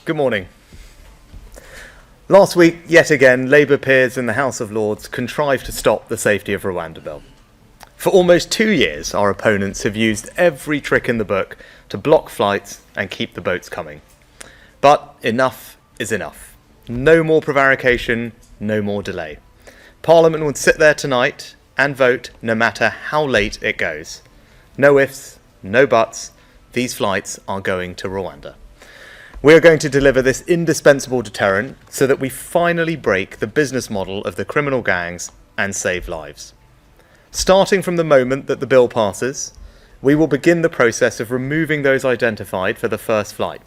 Good morning. Last week, yet again, Labour peers in the House of Lords contrived to stop the Safety of Rwanda bill. For almost 2 years, our opponents have used every trick in the book to block flights and keep the boats coming. But enough is enough. No more prevarication, no more delay. Parliament will sit there tonight and vote no matter how late it goes. No ifs, no buts, these flights are going to Rwanda. We are going to deliver this indispensable deterrent so that we finally break the business model of the criminal gangs and save lives. Starting from the moment that the bill passes, we will begin the process of removing those identified for the first flight.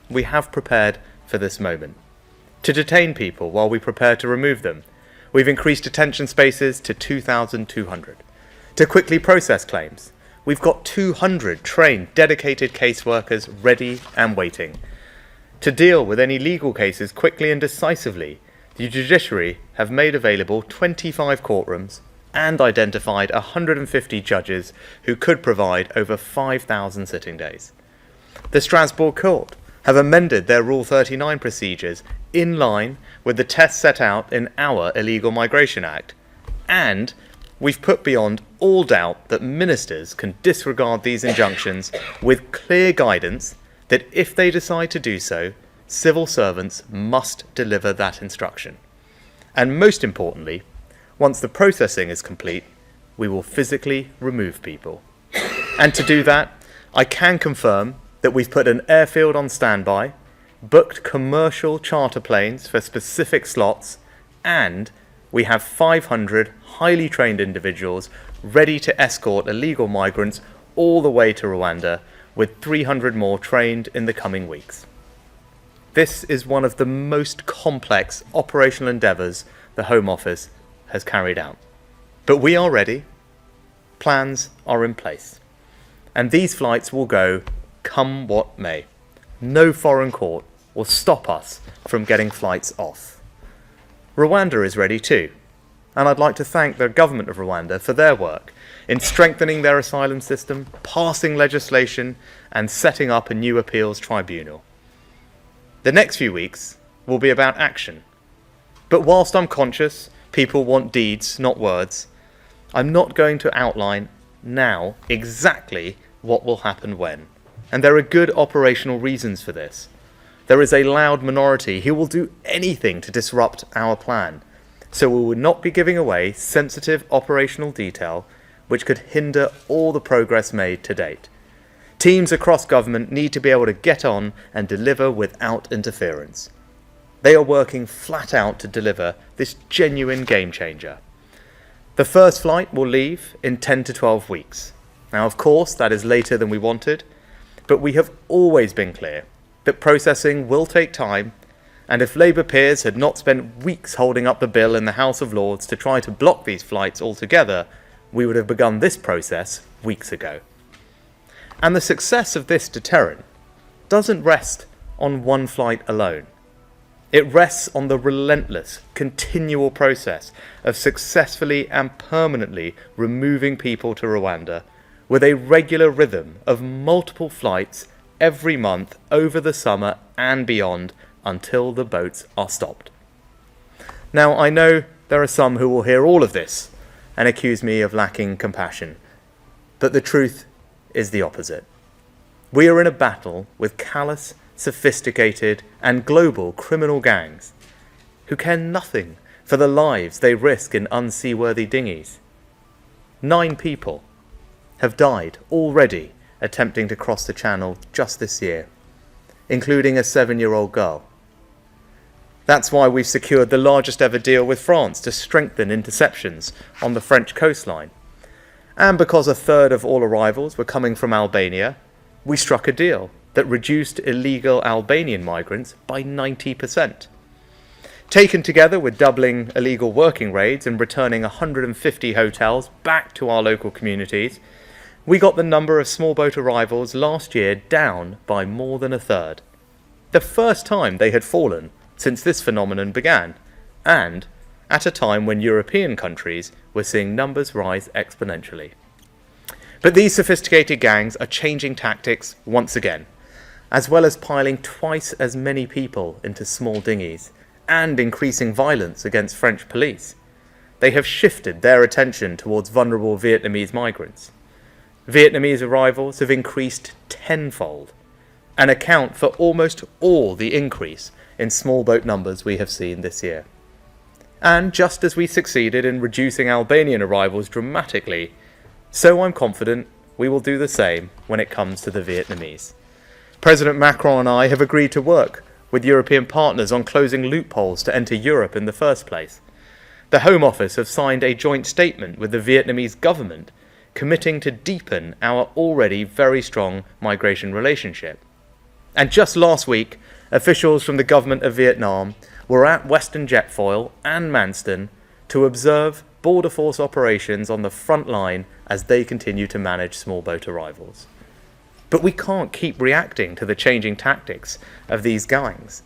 We have prepared for this moment. To detain people while we prepare to remove them, we've increased detention spaces to 2,200. To quickly process claims, we've got 200 trained, dedicated caseworkers ready and waiting. To deal with any legal cases quickly and decisively, the judiciary have made available 25 courtrooms and identified 150 judges who could provide over 5,000 sitting days. The Strasbourg Court have amended their Rule 39 procedures in line with the tests set out in our Illegal Migration Act, and we've put beyond all doubt that ministers can disregard these injunctions with clear guidance that if they decide to do so, civil servants must deliver that instruction. And most importantly, once the processing is complete, we will physically remove people. And to do that, I can confirm that we've put an airfield on standby, booked commercial charter planes for specific slots, and we have 500 highly trained individuals ready to escort illegal migrants all the way to Rwanda, with 300 more trained in the coming weeks. This is one of the most complex operational endeavours the Home Office has carried out. But we are ready, plans are in place, and these flights will go come what may. No foreign court will stop us from getting flights off. Rwanda is ready too, and I'd like to thank the government of Rwanda for their work in strengthening their asylum system, passing legislation, and setting up a new appeals tribunal. The next few weeks will be about action. But whilst I'm conscious people want deeds, not words, I'm not going to outline now exactly what will happen when. And there are good operational reasons for this. There is a loud minority who will do anything to disrupt our plan, so we will not be giving away sensitive operational detail which could hinder all the progress made to date. Teams across government need to be able to get on and deliver without interference. They are working flat out to deliver this genuine game changer. The first flight will leave in 10 to 12 weeks. Now, of course, that is later than we wanted, but we have always been clear that processing will take time, and if Labour peers had not spent weeks holding up the bill in the House of Lords to try to block these flights altogether, we would have begun this process weeks ago. And the success of this deterrent doesn't rest on one flight alone. It rests on the relentless, continual process of successfully and permanently removing people to Rwanda with a regular rhythm of multiple flights every month over the summer and beyond until the boats are stopped. Now, I know there are some who will hear all of this and accuse me of lacking compassion, but the truth is the opposite. We are in a battle with callous, sophisticated and global criminal gangs who care nothing for the lives they risk in unseaworthy dinghies. 9 people have died already attempting to cross the channel just this year, including a 7-year-old girl. That's why we've secured the largest ever deal with France to strengthen interceptions on the French coastline. And because a third of all arrivals were coming from Albania, we struck a deal that reduced illegal Albanian migrants by 90%. Taken together with doubling illegal working raids and returning 150 hotels back to our local communities, we got the number of small boat arrivals last year down by more than a third. The first time they had fallen since this phenomenon began, and at a time when European countries were seeing numbers rise exponentially. But these sophisticated gangs are changing tactics once again, as well as piling twice as many people into small dinghies and increasing violence against French police. They have shifted their attention towards vulnerable Vietnamese migrants. Vietnamese arrivals have increased tenfold and account for almost all the increase in small boat numbers we have seen this year. And just as we succeeded in reducing Albanian arrivals dramatically, so I'm confident we will do the same when it comes to the Vietnamese. President Macron and I have agreed to work with European partners on closing loopholes to enter Europe in the first place. The Home Office have signed a joint statement with the Vietnamese government committing to deepen our already very strong migration relationship. And just last week, officials from the government of Vietnam were at Western Jetfoil and Manston to observe border force operations on the front line as they continue to manage small boat arrivals. But we can't keep reacting to the changing tactics of these gangs.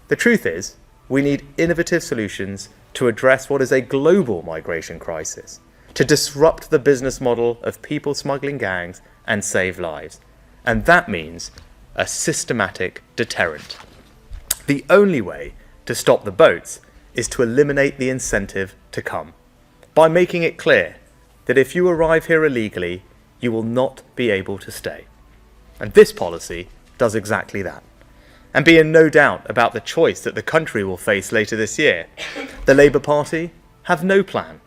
The truth is, we need innovative solutions to address what is a global migration crisis, to disrupt the business model of people smuggling gangs and save lives. And that means a systematic deterrent. The only way to stop the boats is to eliminate the incentive to come, by making it clear that if you arrive here illegally, you will not be able to stay. And this policy does exactly that. And be in no doubt about the choice that the country will face later this year. The Labour Party have no plan.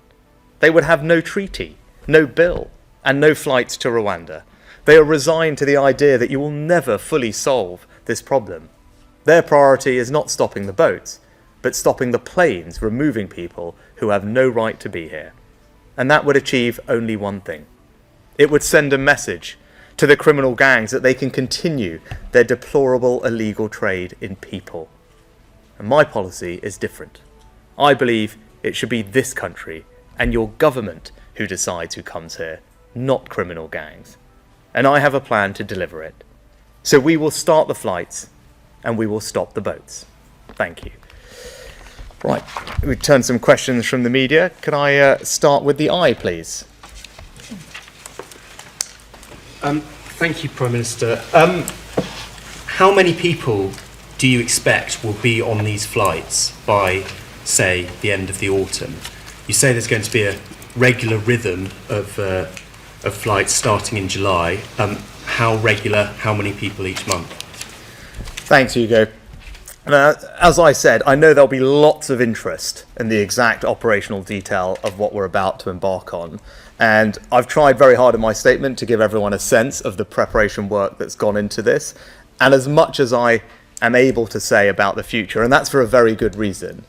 They would have no treaty, no bill, and no flights to Rwanda. They are resigned to the idea that you will never fully solve this problem. Their priority is not stopping the boats, but stopping the planes removing people who have no right to be here. And that would achieve only one thing. It would send a message to the criminal gangs that they can continue their deplorable illegal trade in people. And my policy is different. I believe it should be this country and your government who decides who comes here, not criminal gangs. And I have a plan to deliver it. So we will start the flights and we will stop the boats. Thank you. Right, we turn some questions from the media. Can I start with the eye, please? Thank you, Prime Minister. How many people do you expect will be on these flights by, say, the end of the autumn? You say there's going to be a regular rhythm of flights starting in July. How regular? How many people each month? Thanks, Hugo. As I said, I know there'll be lots of interest in the exact operational detail of what we're about to embark on. And I've tried very hard in my statement to give everyone a sense of the preparation work that's gone into this, and as much as I am able to say about the future, and that's for a very good reason.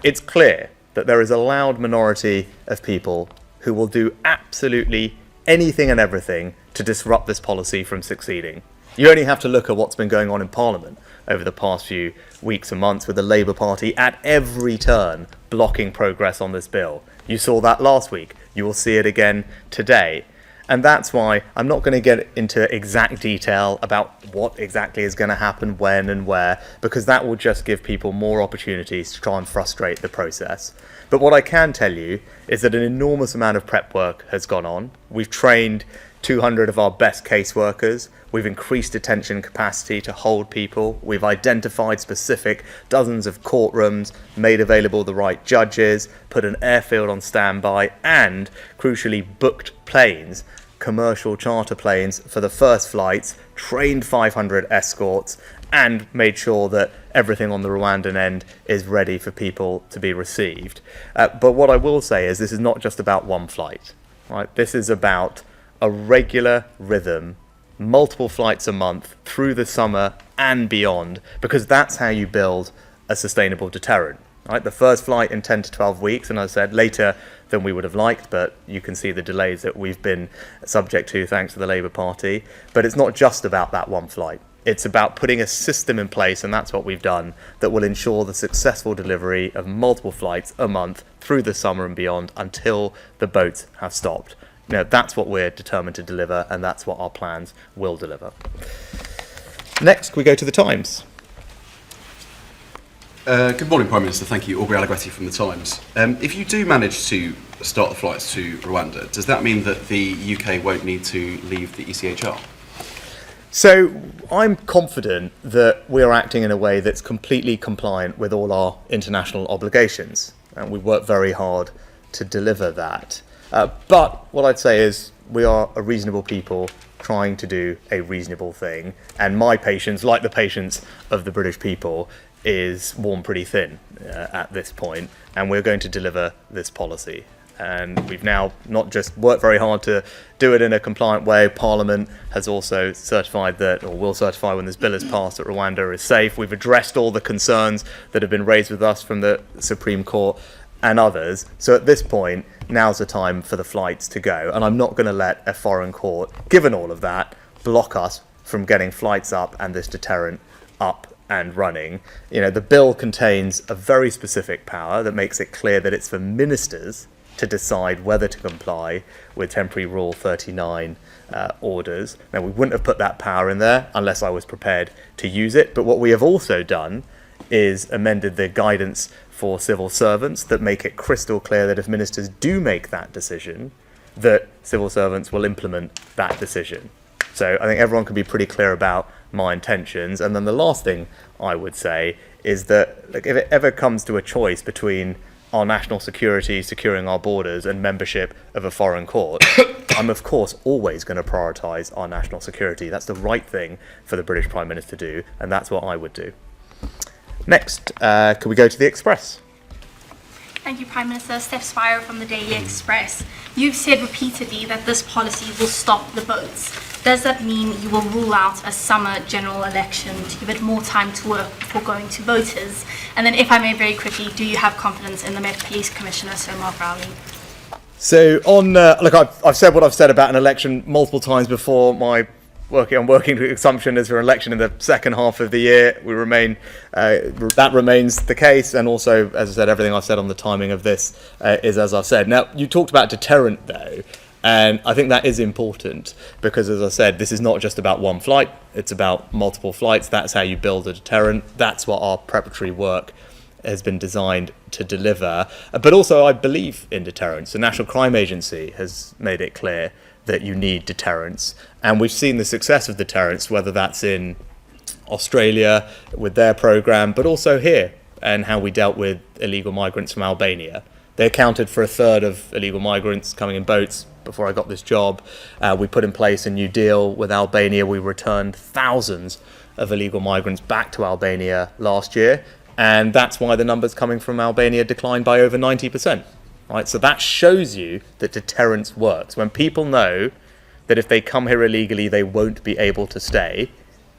It's clear that there is a loud minority of people who will do absolutely anything and everything to disrupt this policy from succeeding. You only have to look at what's been going on in Parliament over the past few weeks and months with the Labour Party at every turn blocking progress on this bill. You saw that last week. You will see it again today. And that's why I'm not going to get into exact detail about what exactly is going to happen when and where, because that will just give people more opportunities to try and frustrate the process. But what I can tell you is that an enormous amount of prep work has gone on. We've trained 200 of our best caseworkers. We've increased detention capacity to hold people. We've identified specific dozens of courtrooms, made available the right judges, put an airfield on standby, and, crucially, booked planes, commercial charter planes, for the first flights, trained 500 escorts, and made sure that everything on the Rwandan end is ready for people to be received. But what I will say is this is not just about one flight, right? This is about a regular rhythm, multiple flights a month through the summer and beyond, because that's how you build a sustainable deterrent. Right? The first flight in 10 to 12 weeks, and as I said, later than we would have liked, but you can see the delays that we've been subject to thanks to the Labour Party. But it's not just about that one flight. It's about putting a system in place, and that's what we've done, that will ensure the successful delivery of multiple flights a month through the summer and beyond until the boats have stopped. That's what we're determined to deliver, and that's what our plans will deliver. Next, we go to the Times. Good morning, Prime Minister. Thank you. Aubrey Allegretti from the Times. If you do manage to start the flights to Rwanda, does that mean that the UK won't need to leave the ECHR? So I'm confident that we are acting in a way that's completely compliant with all our international obligations, and we work very hard to deliver that. But what I'd say is we are a reasonable people trying to do a reasonable thing, and my patience, like the patience of the British people, is worn pretty thin at this point, and we're going to deliver this policy. And we've now not just worked very hard to do it in a compliant way. Parliament has also certified that, or will certify when this bill is passed, that Rwanda is safe. We've addressed all the concerns that have been raised with us from the Supreme Court and others. So at this point, now's the time for the flights to go. And I'm not going to let a foreign court, given all of that, block us from getting flights up and this deterrent up and running. You know, the bill contains a very specific power that makes it clear that it's for ministers to decide whether to comply with temporary Rule 39 orders. Now, we wouldn't have put that power in there unless I was prepared to use it. But what we have also done is amended the guidance for civil servants that make it crystal clear that if ministers do make that decision, that civil servants will implement that decision. So I think everyone can be pretty clear about my intentions. And then the last thing I would say is that, like, if it ever comes to a choice between our national security, securing our borders, and membership of a foreign court, I'm of course always going to prioritise our national security. That's the right thing for the British Prime Minister to do, and that's what I would do. Next, can we go to the Express? Thank you, Prime Minister. Steph Spiro from the Daily Express. You've said repeatedly that this policy will stop the boats. Does that mean you will rule out a summer general election to give it more time to work before going to voters? And then, if I may very quickly, do you have confidence in the Met Police Commissioner, Sir Mark Rowley? So on, look, I've said what I've said about an election multiple times before. I'm working to assumption is for an election in the second half of the year. We remain, that remains the case. And also, as I said, everything I've said on the timing of this is as I've said. Now, you talked about deterrent though. And I think that is important because, as I said, this is not just about one flight, it's about multiple flights. That's how you build a deterrent. That's what our preparatory work has been designed to deliver. But also, I believe in deterrence. The National Crime Agency has made it clear that you need deterrence. And we've seen the success of deterrence, whether that's in Australia with their programme, but also here, and how we dealt with illegal migrants from Albania. They accounted for a third of illegal migrants coming in boats before I got this job. We put in place a new deal with Albania. We returned thousands of illegal migrants back to Albania last year. And that's why the numbers coming from Albania declined by over 90%. Right? So that shows you that deterrence works. When people know that if they come here illegally, they won't be able to stay,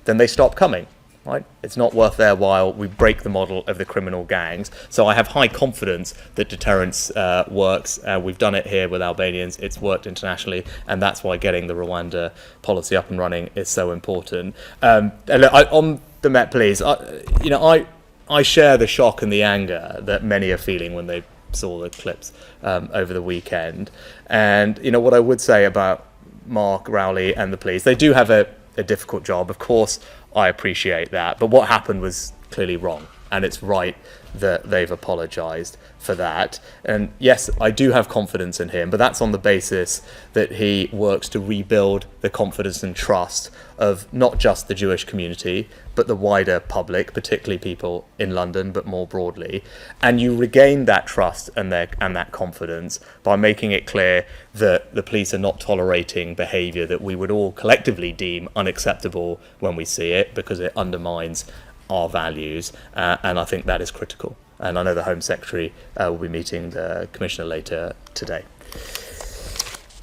then they stop coming. Right? It's not worth their while. We break the model of the criminal gangs. So I have high confidence that deterrence works. We've done it here with Albanians. It's worked internationally, and that's why getting the Rwanda policy up and running is so important. And look, on the Met Police, I share the shock and the anger that many are feeling when they saw the clips over the weekend. And what I would say about Mark Rowley and the police, they do have a difficult job. Of course, I appreciate that. But what happened was clearly wrong. And it's right that they've apologised for that. And yes, I do have confidence in him, but that's on the basis that he works to rebuild the confidence and trust of not just the Jewish community, but the wider public, particularly people in London, but more broadly. And you regain that trust and that confidence by making it clear that the police are not tolerating behaviour that we would all collectively deem unacceptable when we see it, because it undermines our values, and I think that is critical. And I know the Home Secretary will be meeting the Commissioner later today.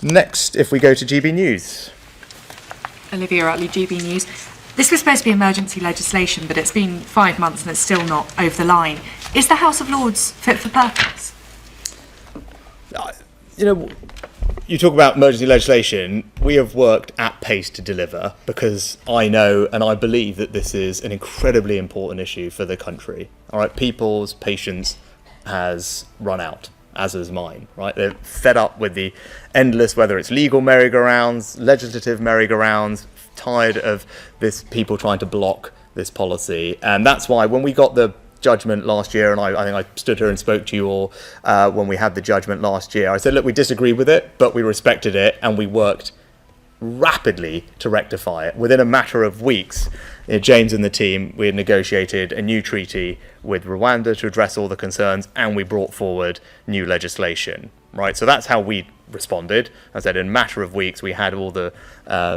Next, if we go to GB News. Olivia Utley, GB News. This was supposed to be emergency legislation, but it's been 5 months and it's still not over the line. Is the House of Lords fit for purpose? You talk about emergency legislation. We have worked at pace to deliver because I know and I believe that this is an incredibly important issue for the country. All right, people's patience has run out, as has mine. Right, they're fed up with the endless, whether it's legal merry-go-rounds, legislative merry-go-rounds, tired of this people trying to block this policy, and that's why when we got the judgment last year, and I think I stood here and spoke to you all when we had the judgment last year, I said, look, we disagree with it, but we respected it and we worked rapidly to rectify it. Within a matter of weeks, James and the team, we had negotiated a new treaty with Rwanda to address all the concerns, and we brought forward new legislation, right? So that's how we responded. As I said, in a matter of weeks, we had all the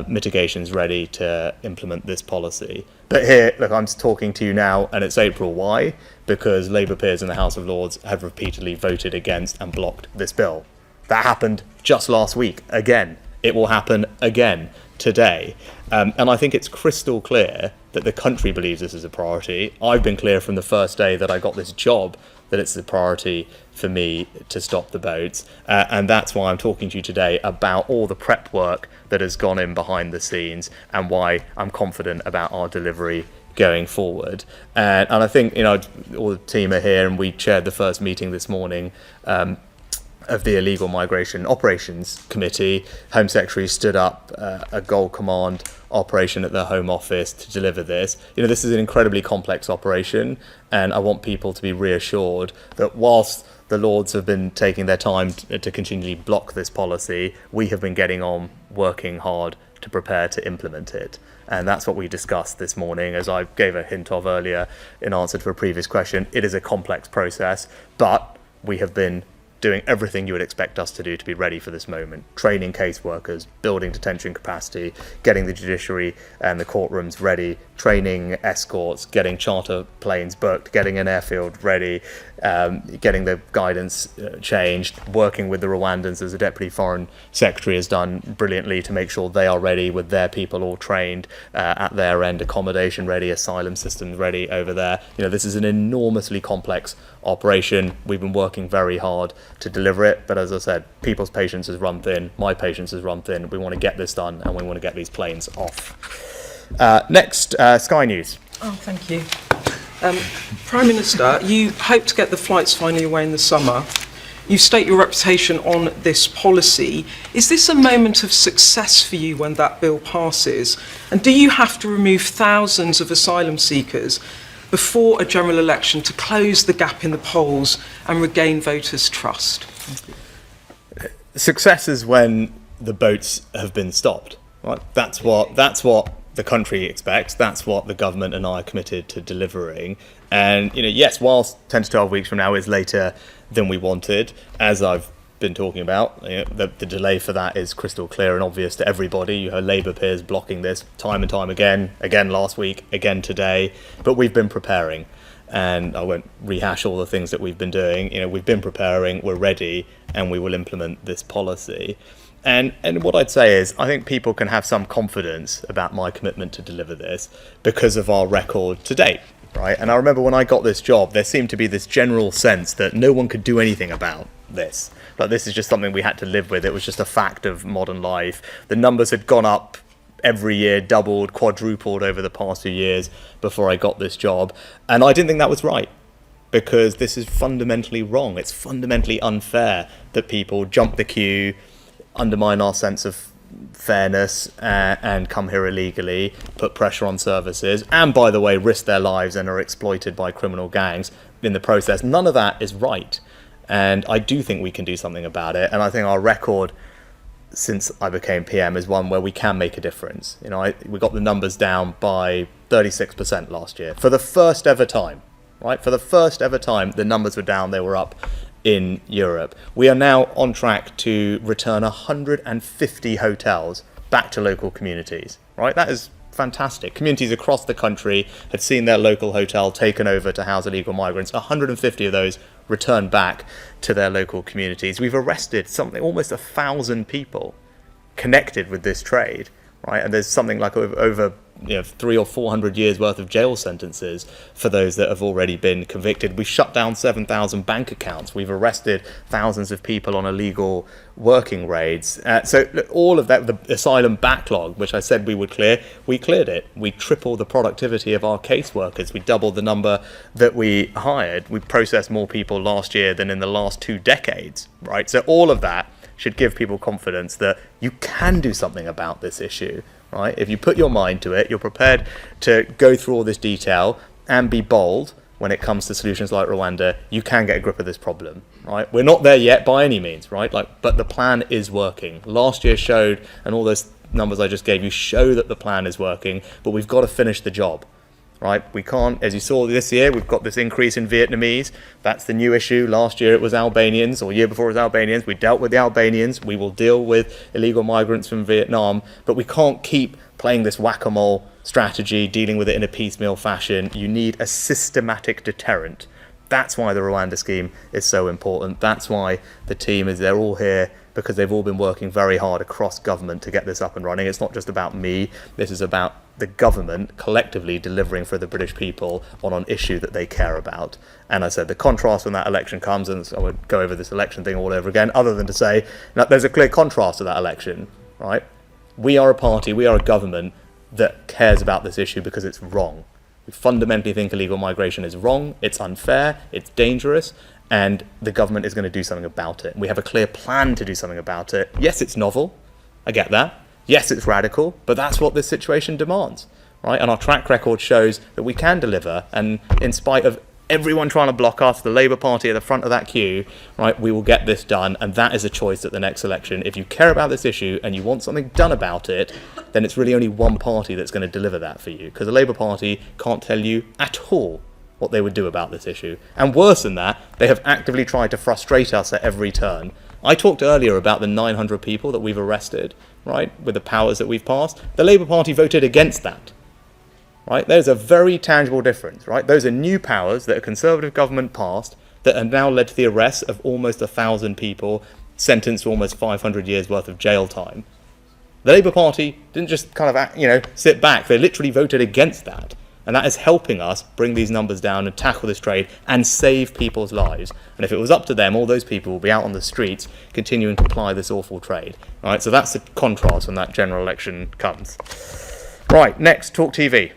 mitigations ready to implement this policy. But here, look, I'm talking to you now, and it's April. Why? Because Labour peers in the House of Lords have repeatedly voted against and blocked this bill. That happened just last week. Again, it will happen again today. And I think it's crystal clear that the country believes this is a priority. I've been clear from the first day that I got this job that it's a priority for me to stop the boats. And that's why I'm talking to you today about all the prep work that has gone in behind the scenes and why I'm confident about our delivery going forward. And I think, all the team are here, and we chaired the first meeting this morning of the Illegal Migration Operations Committee. Home Secretary stood up a Gold Command operation at the Home Office to deliver this. This is an incredibly complex operation, and I want people to be reassured that whilst the Lords have been taking their time to continually block this policy, we have been getting on working hard to prepare to implement it. And that's what we discussed this morning. As I gave a hint of earlier in answer to a previous question, it is a complex process, but we have been doing everything you would expect us to do to be ready for this moment. Training caseworkers, building detention capacity, getting the judiciary and the courtrooms ready, training escorts, getting charter planes booked, getting an airfield ready, getting the guidance changed, working with the Rwandans, as the Deputy Foreign Secretary has done brilliantly to make sure they are ready with their people all trained at their end, accommodation ready, asylum systems ready over there. This is an enormously complex operation. We've been working very hard to deliver it, but as I said, people's patience has run thin, my patience has run thin. We want to get this done, and we want to get these planes off. Next, Sky News. Oh, thank you. Prime Minister, you hope to get the flights finally away in the summer. You state your reputation on this policy. Is this a moment of success for you when that bill passes? And do you have to remove thousands of asylum seekers before a general election to close the gap in the polls and regain voters' trust? Success is when the boats have been stopped. Right? That's what the country expects. That's what the government and I are committed to delivering. And yes, whilst 10 to 12 weeks from now is later than we wanted, as I've been talking about, the delay for that is crystal clear and obvious to everybody. You have Labour peers blocking this time and time again last week, again today, but we've been preparing, and I won't rehash all the things that we've been doing. We've been preparing, we're ready, and we will implement this policy. And what I'd say is, I think people can have some confidence about my commitment to deliver this because of our record to date, right? And I remember when I got this job, there seemed to be this general sense that no one could do anything about this. Like, this is just something we had to live with. It was just a fact of modern life. The numbers had gone up every year, doubled, quadrupled over the past few years before I got this job. And I didn't think that was right, because this is fundamentally wrong. It's fundamentally unfair that people jump the queue, undermine our sense of fairness, and come here illegally, put pressure on services, and, by the way, risk their lives and are exploited by criminal gangs in the process. None of that is right. And I do think we can do something about it. And I think our record since I became PM is one where we can make a difference. We got the numbers down by 36% last year. For the first ever time, right? For the first ever time, the numbers were down, they were up in Europe. We are now on track to return 150 hotels back to local communities, right? That is fantastic. Communities across the country had seen their local hotel taken over to house illegal migrants. 150 of those returned back to their local communities. We've arrested almost 1,000 people connected with this trade, right? And there's something like over 300 or 400 years worth of jail sentences for those that have already been convicted. We shut down 7,000 bank accounts. We've arrested thousands of people on illegal working raids. So look, all of that, the asylum backlog, which I said we would clear, we cleared it. We tripled the productivity of our caseworkers. We doubled the number that we hired. We processed more people last year than in the last 2 decades, right? So all of that should give people confidence that you can do something about this issue. Right? If you put your mind to it, you're prepared to go through all this detail and be bold when it comes to solutions like Rwanda, you can get a grip of this problem, right? We're not there yet by any means, right? But the plan is working. Last year showed, and all those numbers I just gave you show that the plan is working, but we've got to finish the job, right? We can't, as you saw this year, we've got this increase in Vietnamese. That's the new issue. Last year it was Albanians, or year before it was Albanians. We dealt with the Albanians. We will deal with illegal migrants from Vietnam, but we can't keep playing this whack-a-mole strategy, dealing with it in a piecemeal fashion. You need a systematic deterrent. That's why the Rwanda scheme is so important. That's why the team is, they're all here, because they've all been working very hard across government to get this up and running. It's not just about me. This is about the government collectively delivering for the British people on an issue that they care about. And I said the contrast when that election comes, and I won't go over this election thing all over again, other than to say that there's a clear contrast to that election, right? We are a party, we are a government that cares about this issue because it's wrong. We fundamentally think illegal migration is wrong, it's unfair, it's dangerous, and the government is going to do something about it. We have a clear plan to do something about it. Yes, it's novel, I get that. Yes, it's radical, but that's what this situation demands, right? And our track record shows that we can deliver, and in spite of everyone trying to block us, the Labour Party at the front of that queue, right, we will get this done, and that is a choice at the next election. If you care about this issue and you want something done about it, then it's really only one party that's going to deliver that for you, because the Labour Party can't tell you at all what they would do about this issue. And worse than that, they have actively tried to frustrate us at every turn. I talked earlier about the 900 people that we've arrested, right, with the powers that we've passed. The Labour Party voted against that. Right? There's a very tangible difference, right? Those are new powers that a Conservative government passed that have now led to the arrest of almost 1,000 people, sentenced to almost 500 years worth of jail time. The Labour Party didn't just kind of, sit back. They literally voted against that. And that is helping us bring these numbers down and tackle this trade and save people's lives. And if it was up to them, all those people will be out on the streets continuing to ply this awful trade. Right? So that's the contrast when that general election comes. Right, next, Talk TV.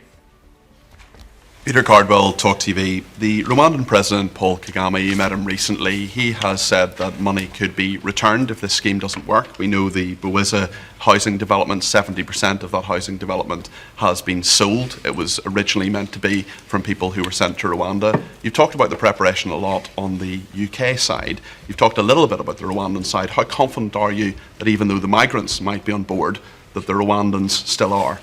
Peter Cardwell, Talk TV. The Rwandan President, Paul Kagame, you met him recently. He has said that money could be returned if this scheme doesn't work. We know the Buwiza housing development, 70% of that housing development has been sold. It was originally meant to be from people who were sent to Rwanda. You've talked about the preparation a lot on the UK side. You've talked a little bit about the Rwandan side. How confident are you that even though the migrants might be on board, that the Rwandans still are?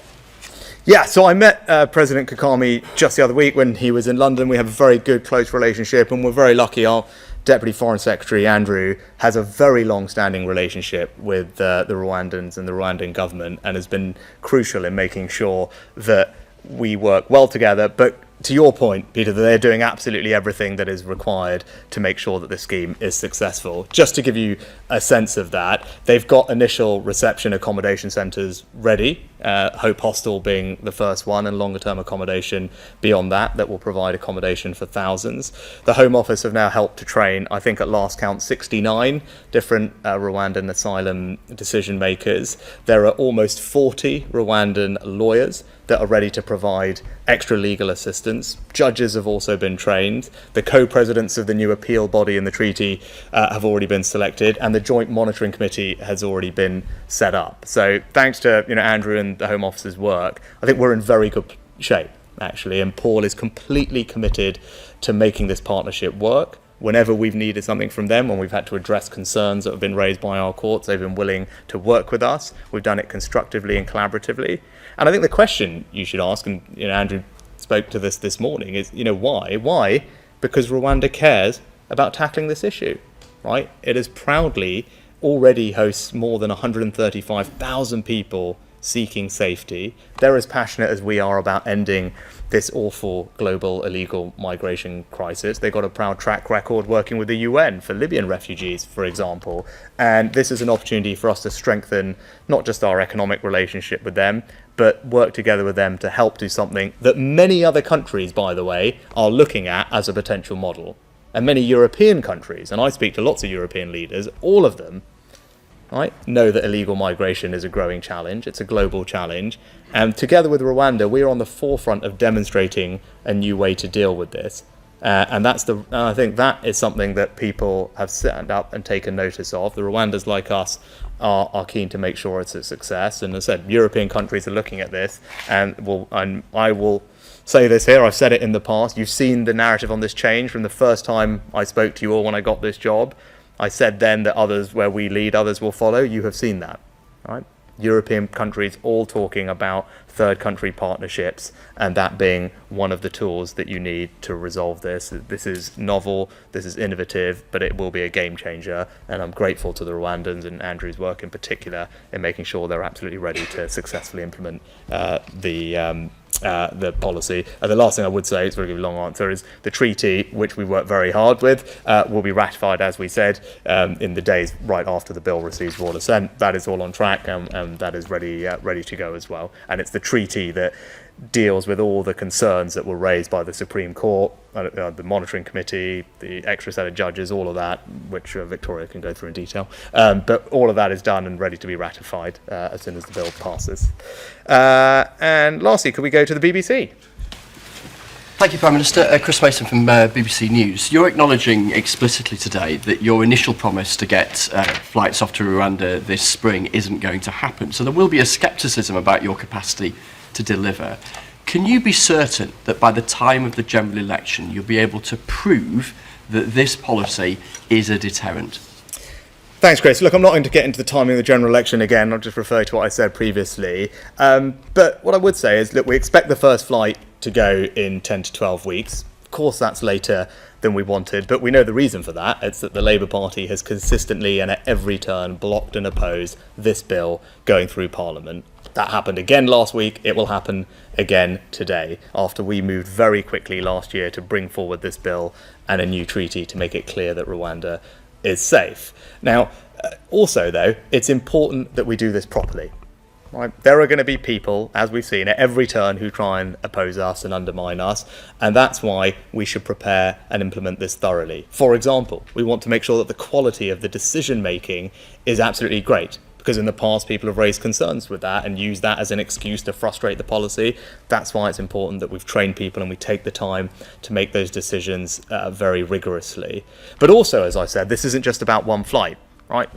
Yeah, so I met President Kagame just the other week when he was in London. We have a very good, close relationship, and we're very lucky. Our Deputy Foreign Secretary, Andrew, has a very long-standing relationship with the Rwandans and the Rwandan government, and has been crucial in making sure that we work well together. But to your point, Peter, that they're doing absolutely everything that is required to make sure that the scheme is successful. Just to give you a sense of that, they've got initial reception accommodation centres ready, Hope Hostel being the first one, and longer-term accommodation beyond that will provide accommodation for thousands. The Home Office have now helped to train, I think at last count, 69 different Rwandan asylum decision makers. There are almost 40 Rwandan lawyers that are ready to provide extra legal assistance. Judges have also been trained. The co-presidents of the new appeal body in the treaty have already been selected, and the Joint Monitoring Committee has already been set up. So thanks to Andrew and the Home Office's work, I think we're in very good shape, actually, and Paul is completely committed to making this partnership work. Whenever we've needed something from them, when we've had to address concerns that have been raised by our courts, they've been willing to work with us. We've done it constructively and collaboratively. And I think the question you should ask, and Andrew spoke to this morning, is why? Why? Because Rwanda cares about tackling this issue, right? It has proudly already hosts more than 135,000 people seeking safety. They're as passionate as we are about ending this awful global illegal migration crisis. They've got a proud track record working with the UN for Libyan refugees, for example. And this is an opportunity for us to strengthen not just our economic relationship with them, but work together with them to help do something that many other countries, by the way, are looking at as a potential model. And many European countries, and I speak to lots of European leaders, all of them, right, know that illegal migration is a growing challenge. It's a global challenge. And together with Rwanda, we're on the forefront of demonstrating a new way to deal with this. And I think that is something that people have stand up and taken notice of. The Rwandans like us are keen to make sure it's a success. And as I said, European countries are looking at this, and I will say this here, I've said it in the past, you've seen the narrative on this change from the first time I spoke to you all when I got this job. I said then that others, where we lead, others will follow. You have seen that, right? European countries all talking about third country partnerships, and that being one of the tools that you need to resolve this. This is novel, this is innovative, but it will be a game changer, and I'm grateful to the Rwandans and Andrew's work in particular in making sure they're absolutely ready to successfully implement the policy. And the last thing I would say, it's a very long answer, is the treaty, which we work very hard with, will be ratified, as we said, in the days right after the bill receives royal assent. That is all on track, and that is ready to go as well. And it's the treaty that deals with all the concerns that were raised by the Supreme Court, the monitoring committee, the extra set of judges, all of that, which Victoria can go through in detail. But all of that is done and ready to be ratified as soon as the bill passes. And lastly, could we go to the BBC? Thank you, Prime Minister. Chris Mason from BBC News. You're acknowledging explicitly today that your initial promise to get flights off to Rwanda this spring isn't going to happen. So there will be a scepticism about your capacity to deliver. Can you be certain that by the time of the general election you'll be able to prove that this policy is a deterrent? Thanks, Chris. Look, I'm not going to get into the timing of the general election again. I'll just refer to what I said previously. But what I would say is, look, we expect the first flight to go in 10 to 12 weeks. Of course, that's later than we wanted, but we know the reason for that. It's that the Labour Party has consistently and at every turn blocked and opposed this bill going through Parliament. That happened again last week. It will happen again today, after we moved very quickly last year to bring forward this bill and a new treaty to make it clear that Rwanda is safe. Now, also, though, it's important that we do this properly. Right? There are going to be people, as we've seen, at every turn who try and oppose us and undermine us, and that's why we should prepare and implement this thoroughly. For example, we want to make sure that the quality of the decision-making is absolutely great, because in the past people have raised concerns with that and used that as an excuse to frustrate the policy. That's why it's important that we've trained people and we take the time to make those decisions very rigorously. But also, as I said, this isn't just about one flight, right?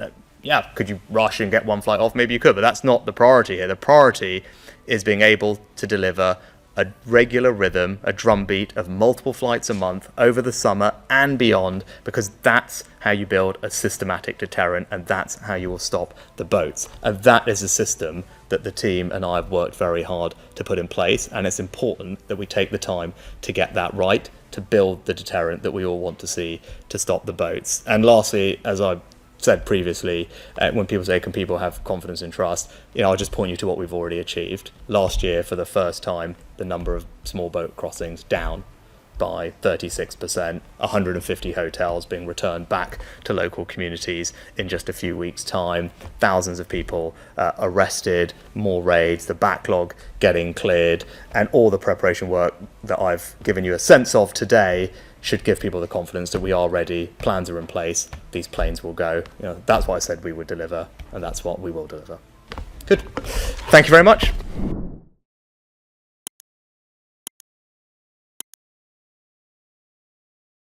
Yeah, could you rush and get one flight off? Maybe you could, but that's not the priority here. The priority is being able to deliver a regular rhythm, a drumbeat of multiple flights a month over the summer and beyond, because that's how you build a systematic deterrent, and that's how you will stop the boats. And that is a system that the team and I have worked very hard to put in place, and it's important that we take the time to get that right, to build the deterrent that we all want to see to stop the boats. And lastly, as I said previously, when people say, can people have confidence and trust, I'll just point you to what we've already achieved. Last year, for the first time, the number of small boat crossings down by 36%, 150 hotels being returned back to local communities in just a few weeks' time, thousands of people arrested, more raids, the backlog getting cleared, and all the preparation work that I've given you a sense of today should give people the confidence that we are ready, plans are in place, these planes will go. That's what I said we would deliver, and that's what we will deliver. Good. Thank you very much.